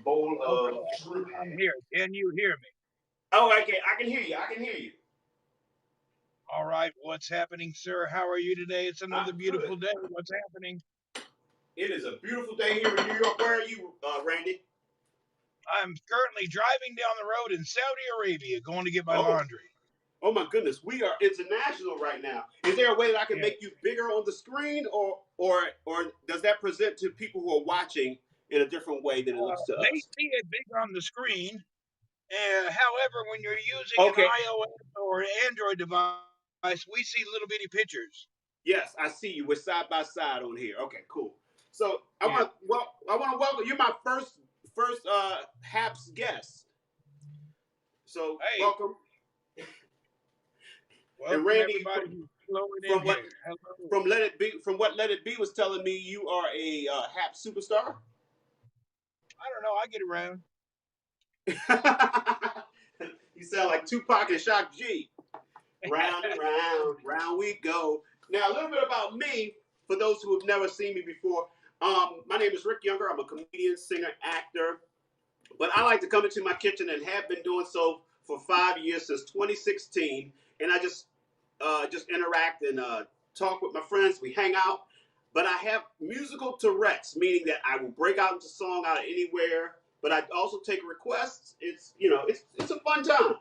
bowl Okay, of shrimp I'm hash. here. Can you hear me? Oh, I can hear you. I can hear you. All right. What's happening, sir? How are you today? It's I'm another good. beautiful day. What's happening? It is a beautiful day here in New York. Where are you, Randy? I'm currently driving down the road in Saudi Arabia going to get my Oh, laundry. oh my goodness, we are international right now. Is there a way that I can Yeah. make you bigger on the screen, or does that present to people who are watching in a different way than it looks to They us? see it big on the screen. However, when you're using an Okay. iOS or Android device, we see little bitty pictures. Yes, I see you. We're side by side on here. Okay, cool. So Yeah. I want to welcome you. My first Haps guest. So Hey, welcome. And welcome Randy, everybody who's flowing in from what here. Hello. from Let It Be, from what Let It Be was telling me, you are a Haps superstar. I don't know. I get around. You sound like Tupac and Shock G. Round and round, round we go. Now, a little bit about me, for those who have never seen me before. My name is Rick Younger. I'm a comedian, singer, actor. But I like to come into my kitchen and have been doing so for 5 years, since 2016. And I just interact and talk with my friends. We hang out. But I have musical Tourette's, meaning that I will break out into song out of anywhere. But I also take requests. It's a fun time.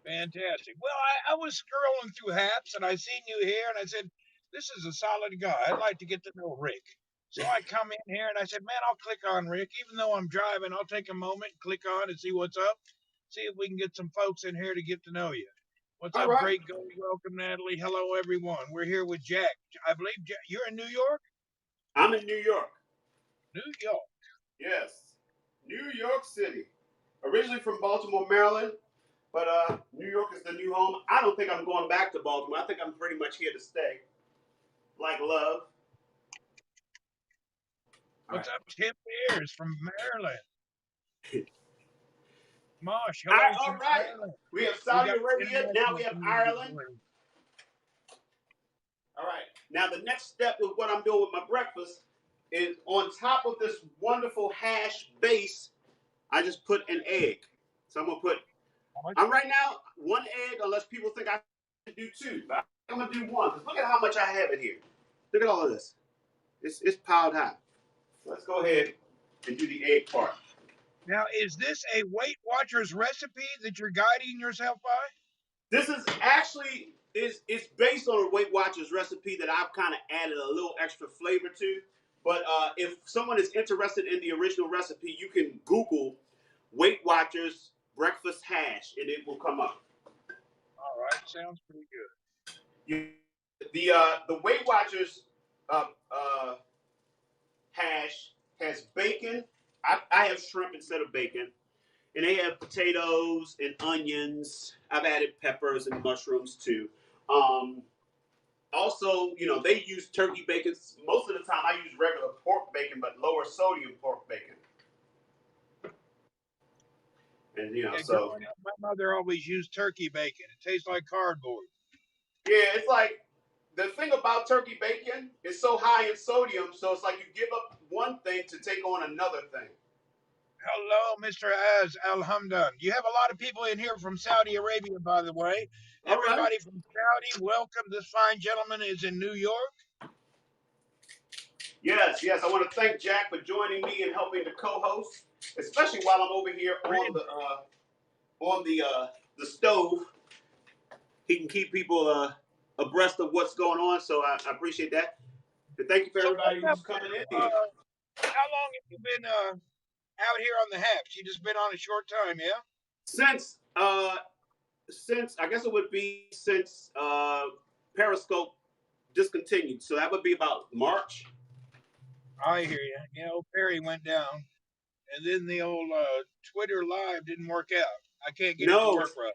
Fantastic. Well, I was scrolling through Haps and I seen you here and I said, this is a solid guy. I'd like to get to know Rick. So I come in here and I said, man, I'll click on Rick. Even though I'm driving, I'll take a moment, click on and see what's up. See if we can get some folks in here to get to know you. What's All up, right. Great Gold? Welcome, Natalie. Hello, everyone. We're here with Jack. I believe you're in New York? I'm in New York. New York. Yes, New York City. Originally from Baltimore, Maryland, but New York is the new home. I don't think I'm going back to Baltimore. I think I'm pretty much here to stay, like love. All What's right. up, Tim Beers from Maryland? Mosh, All right. hello All from right. Ireland. We have We Saudi got Arabia. Now international we have community Ireland. joining. All right. Now the next step of what I'm doing with my breakfast is, on top of this wonderful hash base, I just put an egg. So I'm gonna put. I'm right now one egg, unless people think I should do two. But I'm gonna do one. Cause look at how much I have in here. Look at all of this. It's piled high. So let's go ahead and do the egg part. Now, is this a Weight Watchers recipe that you're guiding yourself by? This is actually it's based on a Weight Watchers recipe that I've kind of added a little extra flavor to. But if someone is interested in the original recipe, you can Google Weight Watchers breakfast hash, and it will come up. All right, sounds pretty good. The Weight Watchers uh, uh, hash has bacon. I have shrimp instead of bacon. And they have potatoes and onions. I've added peppers and mushrooms too. Um, Also, they use turkey bacon. Most of the time, I use regular pork bacon, but lower sodium pork bacon. And Yeah, so growing up, my mother always used turkey bacon. It tastes like cardboard. yeah, it's like the thing about turkey bacon is so high in sodium, so it's like you give up one thing to take on another thing. Hello, Mr. Az Al Hamdan. You have a lot of people in here from Saudi Arabia, by the way. All right. Everybody from Saudi, welcome. This fine gentleman is in New York. Yes, yes. I want to thank Jack for joining me and helping to co-host, especially while I'm over here on the stove. He can keep people abreast of what's going on, so I appreciate that. And thank you for So, everybody who's coming in here. how long have you been out here on the Haps? You just been on a short time, yeah? Since I guess it would be since Periscope discontinued, so that would be about March. I hear you. You know, Perry went down, and then the old Twitter Live didn't work out. I can't get it to No, work right.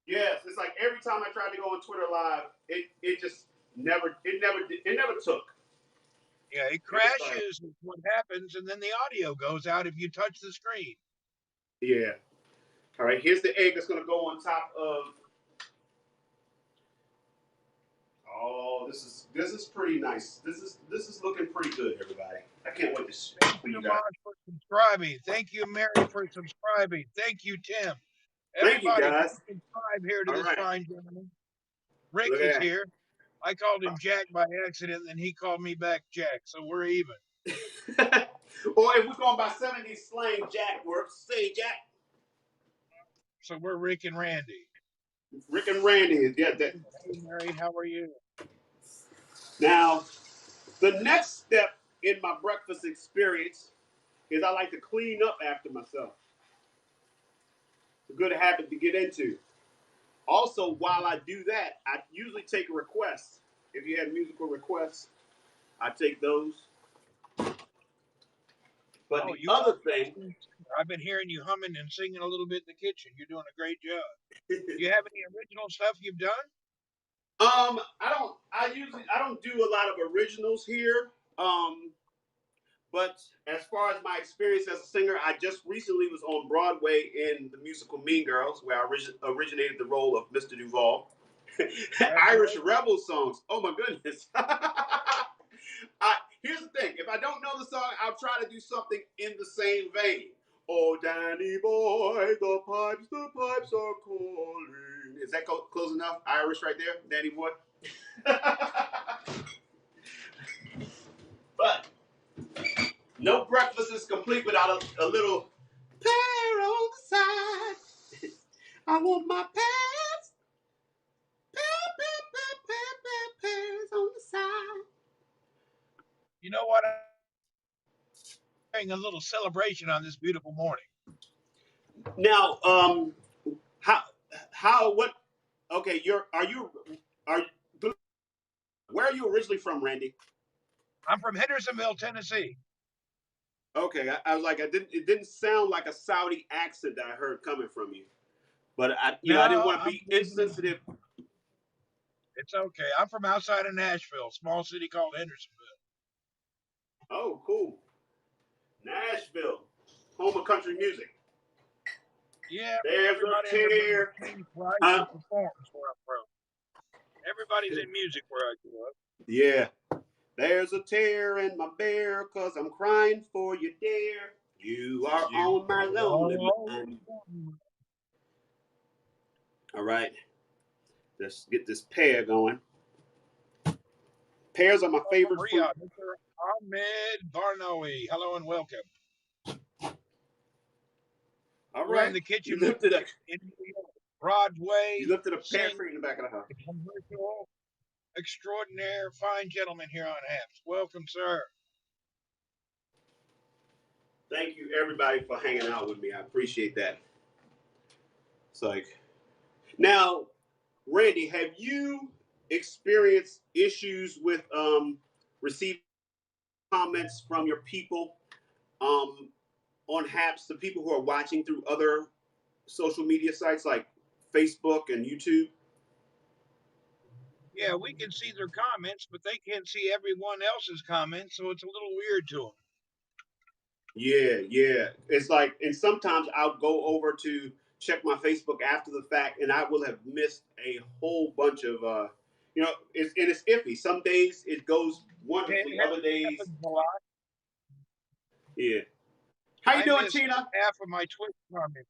yes, it's like every time I tried to go on Twitter Live, it just never took. Yeah, it crashes is what happens, and then the audio goes out if you touch the screen. Yeah. All right. Here's the egg that's going to go on top of. Oh, this is pretty nice. This is looking pretty good, everybody. I can't wait to for you guys. subscribing. Thank you, Mary, for subscribing. Thank you, Tim. Thank you, Everybody, guys. please subscribe here to All this right. fine gentleman. Rick Look is at here. I called him Jack by accident, and he called me back Jack, so we're even. that. Or if we're going by 70s slang, Jack works. Say Jack. So we're Rick and Randy. Rick and Randy. Yeah. That. Hey, Mary, how are you? Now, the next step in my breakfast experience is I like to clean up after myself. It's a good habit to get into. Also, while I do that, I usually take requests. If you have musical requests, I take those. But Oh, the you other are. thing, I've been hearing you humming and singing a little bit in the kitchen. You're doing a great job. Do you have any original stuff you've done? I don't do a lot of originals here. But as far as my experience as a singer, I just recently was on Broadway in the musical Mean Girls, where I originated the role of Mr. Duval. Irish rebel songs. Oh my goodness. Here's the thing: if I don't know the song, I'll try to do something in the same vein. Oh, Danny boy, the pipes are calling. Is that close enough? Irish right there, Danny boy. But no breakfast is complete without a little pear on the side. I want my pears, pears on the side. You know what? I'm having a little celebration on this beautiful morning. Now, what? Okay, are where are you originally from, Randy? I'm from Hendersonville, Tennessee. Okay, I was like, it didn't sound like a Saudi accent that I heard coming from you, but I didn't No, want to be insensitive. it's okay. I'm from outside of Nashville, small city called Hendersonville. Oh, cool, Nashville, home of country music. Yeah, There's a everybody and their tear. brother writes and performs where I'm from. Everybody's in music where I grew up. Yeah. There's a tear in my bear, cause I'm crying for you, dear. You are on my lonely mind. All right. Let's get this pear going. Pears are my favorite fruit. Mr. Ahmed Barnawi. Hello and welcome. All We're in right. the kitchen You lifted a in Broadway. pear tree in the back of the house. Commercial extraordinaire fine gentleman here on Haps. Welcome, sir. Thank you everybody for hanging out with me. I appreciate that. It's like now, Randy, have you experienced issues with receiving comments from your people um, on Haps, the people who are watching through other social media sites like Facebook and YouTube? Yeah, we can see their comments, but they can't see everyone else's comments, so it's a little weird to them. Yeah. It's like, and sometimes I'll go over to check my Facebook after the fact, and I will have missed a whole bunch of, it's iffy. Some days it goes wonderfully, other days, happens a lot. yeah. How you doing, miss Tina? half of my Twitch comments.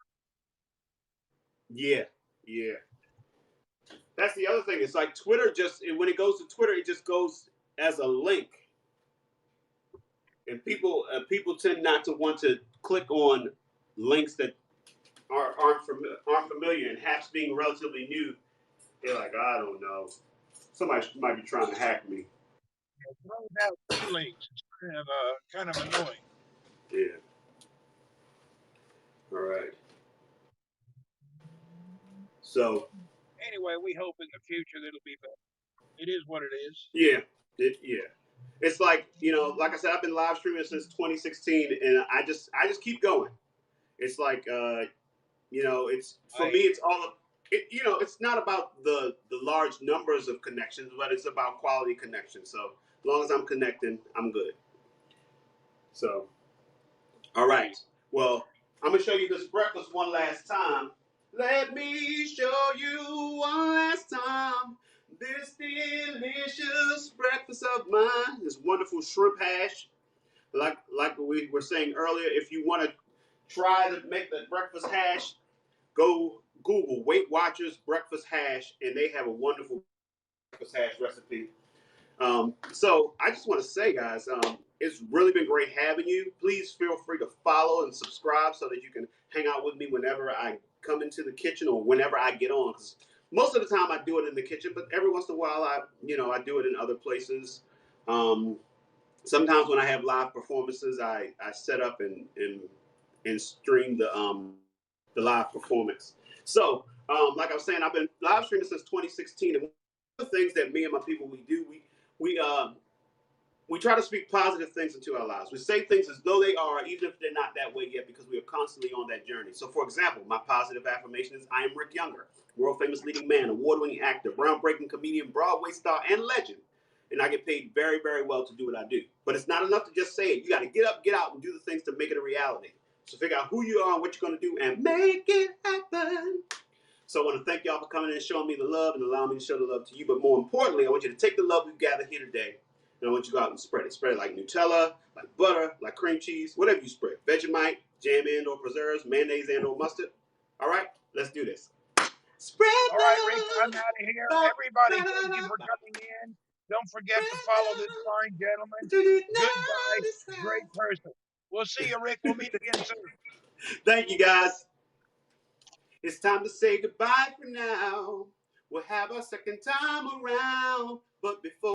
Yeah. That's the other thing. It's like Twitter when it goes to Twitter, it just goes as a link. And people tend not to want to click on links that aren't familiar. And Haps being relatively new, they're like, I don't know, somebody might be trying to hack me. Throws out two links. It's kind of annoying. Yeah. All right. So. Anyway, we hope in the future that it'll be better. It is what it is. Yeah. It's like, like I said, I've been live streaming since 2016, and I just keep going. It's like, it's for me, it's all. It's not about the large numbers of connections, but it's about quality connections. So as long as I'm connecting, I'm good. So, all right. Well, I'm gonna show you this breakfast one last time. Let me show you one last time this delicious breakfast of mine. This wonderful shrimp hash, like we were saying earlier, if you want to try to make the breakfast hash, go Google Weight Watchers breakfast hash, and they have a wonderful breakfast hash recipe. So I just want to say, guys, it's really been great having you. Please feel free to follow and subscribe so that you can hang out with me whenever I come into the kitchen or whenever I get on. Because most of the time I do it in the kitchen, but every once in a while I do it in other places. Um, Sometimes when I have live performances, I set up and stream the live performance. So, like I was saying, I've been live streaming since 2016, and one of the things that me and my people we we try to speak positive things into our lives. We say things as though they are, even if they're not that way yet, because we are constantly on that journey. So, for example, my positive affirmation is I am Rick Younger, world famous leading man, award winning actor, groundbreaking comedian, Broadway star, and legend. And I get paid very, very well to do what I do. But it's not enough to just say it. You got to get up, get out, and do the things to make it a reality. So, figure out who you are and what you're going to do and make it happen. So I want to thank y'all for coming in and showing me the love and allowing me to show the love to you. But more importantly, I want you to take the love we've gathered here today, and I want you to go out and spread it. Spread it like Nutella, like butter, like cream cheese, whatever you spread. Vegemite, jam and or preserves, mayonnaise and or mustard. All right, let's do this. Spread All right, Rick, I'm out of here. love. Everybody, thank you for coming in. Don't forget to follow this fine gentleman. Good guy, great person. We'll see you, Rick. We'll meet again soon. Thank you, guys. It's time to say goodbye for now. We'll have a second time around, but before